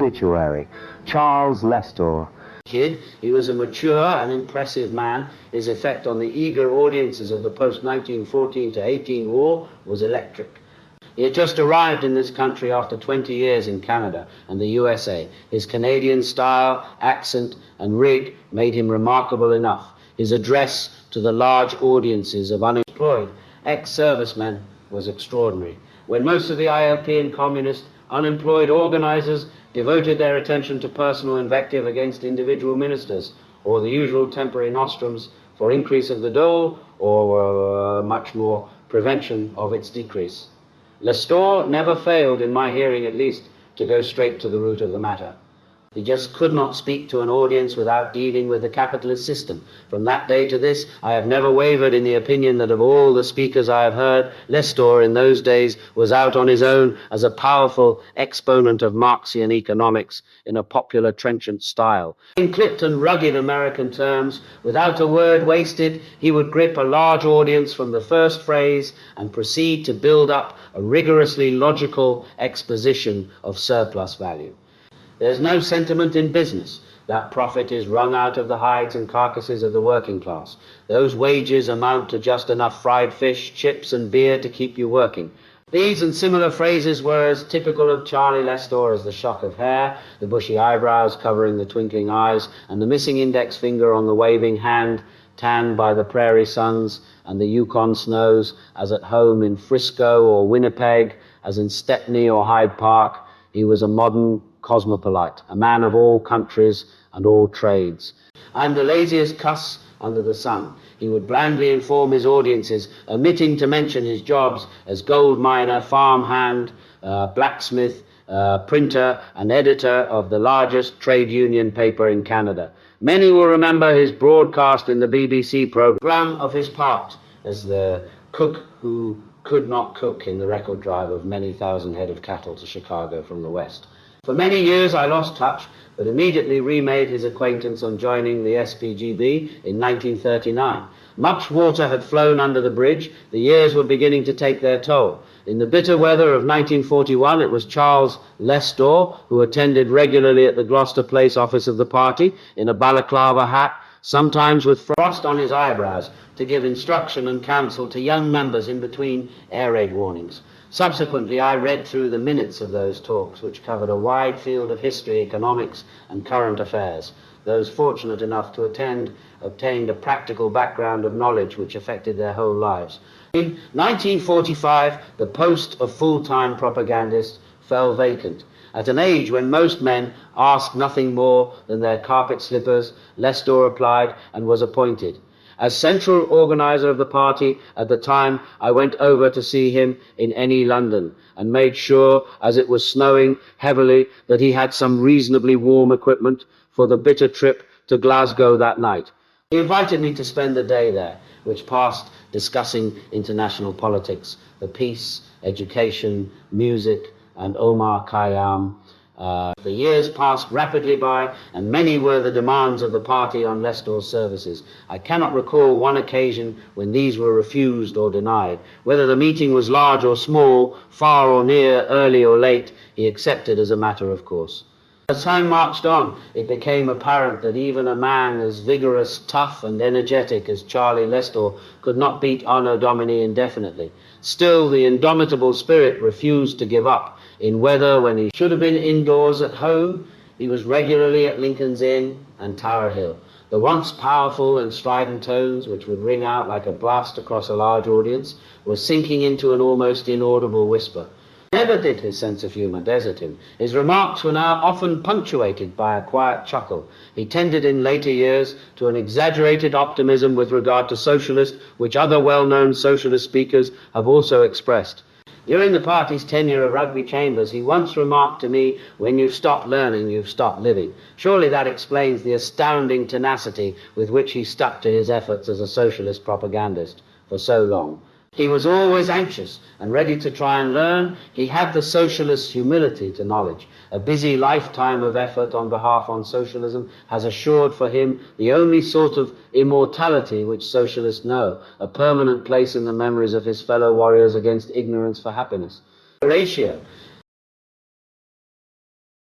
Obituary, Charles Lestor. He was a mature and impressive man. His effect on the eager audiences of the post-1914 to 18 war was electric. He had just arrived in this country after 20 years in Canada and the USA. His Canadian style, accent, and rig made him remarkable enough. His address to the large audiences of unemployed ex-servicemen was extraordinary. When most of the ILP and communist unemployed organizers devoted their attention to personal invective against individual ministers, or the usual temporary nostrums for increase of the dole, or much more prevention of its decrease. Lestor never failed, in my hearing at least, to go straight to the root of the matter. He just could not speak to an audience without dealing with the capitalist system. From that day to this, I have never wavered in the opinion that of all the speakers I have heard, Lestor in those days was out on his own as a powerful exponent of Marxian economics in a popular trenchant style. In clipped and rugged American terms, without a word wasted, he would grip a large audience from the first phrase and proceed to build up a rigorously logical exposition of surplus value. There's no sentiment in business that profit is wrung out of the hides and carcasses of the working class. Those wages amount to just enough fried fish, chips and beer to keep you working. These and similar phrases were as typical of Charlie Lestor as the shock of hair, the bushy eyebrows covering the twinkling eyes, and the missing index finger on the waving hand, tanned by the prairie suns and the Yukon snows, as at home in Frisco or Winnipeg, as in Stepney or Hyde Park. He was a modern cosmopolite, a man of all countries and all trades. I'm the laziest cuss under the sun. He would blandly inform his audiences, omitting to mention his jobs as gold miner, farm hand, blacksmith, printer and editor of the largest trade union paper in Canada. Many will remember his broadcast in the BBC program of his part as the cook who could not cook in the record drive of many thousand head of cattle to Chicago from the west. For many years I lost touch, but immediately remade his acquaintance on joining the SPGB in 1939. Much water had flown under the bridge. The years were beginning to take their toll. In the bitter weather of 1941, it was Charles Lestor who attended regularly at the Gloucester Place office of the party in a balaclava hat, sometimes with frost on his eyebrows, to give instruction and counsel to young members in between air raid warnings. Subsequently, I read through the minutes of those talks, which covered a wide field of history, economics, and current affairs. Those fortunate enough to attend obtained a practical background of knowledge which affected their whole lives. In 1945, the post of full-time propagandist fell vacant. At an age when most men asked nothing more than their carpet slippers, Lestor applied and was appointed. As central organizer of the party at the time, I went over to see him in London and made sure, as it was snowing heavily, that he had some reasonably warm equipment for the bitter trip to Glasgow that night. He invited me to spend the day there, which passed discussing international politics, the peace, education, music, and Omar Khayyam. The years passed rapidly by, and many were the demands of the party on Lestor's services. I cannot recall one occasion when these were refused or denied. Whether the meeting was large or small, far or near, early or late, he accepted as a matter of course. As time marched on, it became apparent that even a man as vigorous, tough, and energetic as Charlie Lestor could not beat Anno Domini indefinitely. Still, the indomitable spirit refused to give up. In weather when he should have been indoors at home, he was regularly at Lincoln's Inn and Tower Hill. The once powerful and strident tones, which would ring out like a blast across a large audience, were sinking into an almost inaudible whisper. Never did his sense of humour desert him. His remarks were now often punctuated by a quiet chuckle. He tended in later years to an exaggerated optimism with regard to socialist, which other well-known socialist speakers have also expressed. During the party's tenure of Rugby Chambers, he once remarked to me, "When you've stopped learning, you've stopped living." Surely that explains the astounding tenacity with which he stuck to his efforts as a socialist propagandist for so long. He was always anxious and ready to try and learn. He had the socialist's humility to knowledge. A busy lifetime of effort on behalf of socialism has assured for him the only sort of immortality which socialists know, a permanent place in the memories of his fellow warriors against ignorance for happiness. Horatio,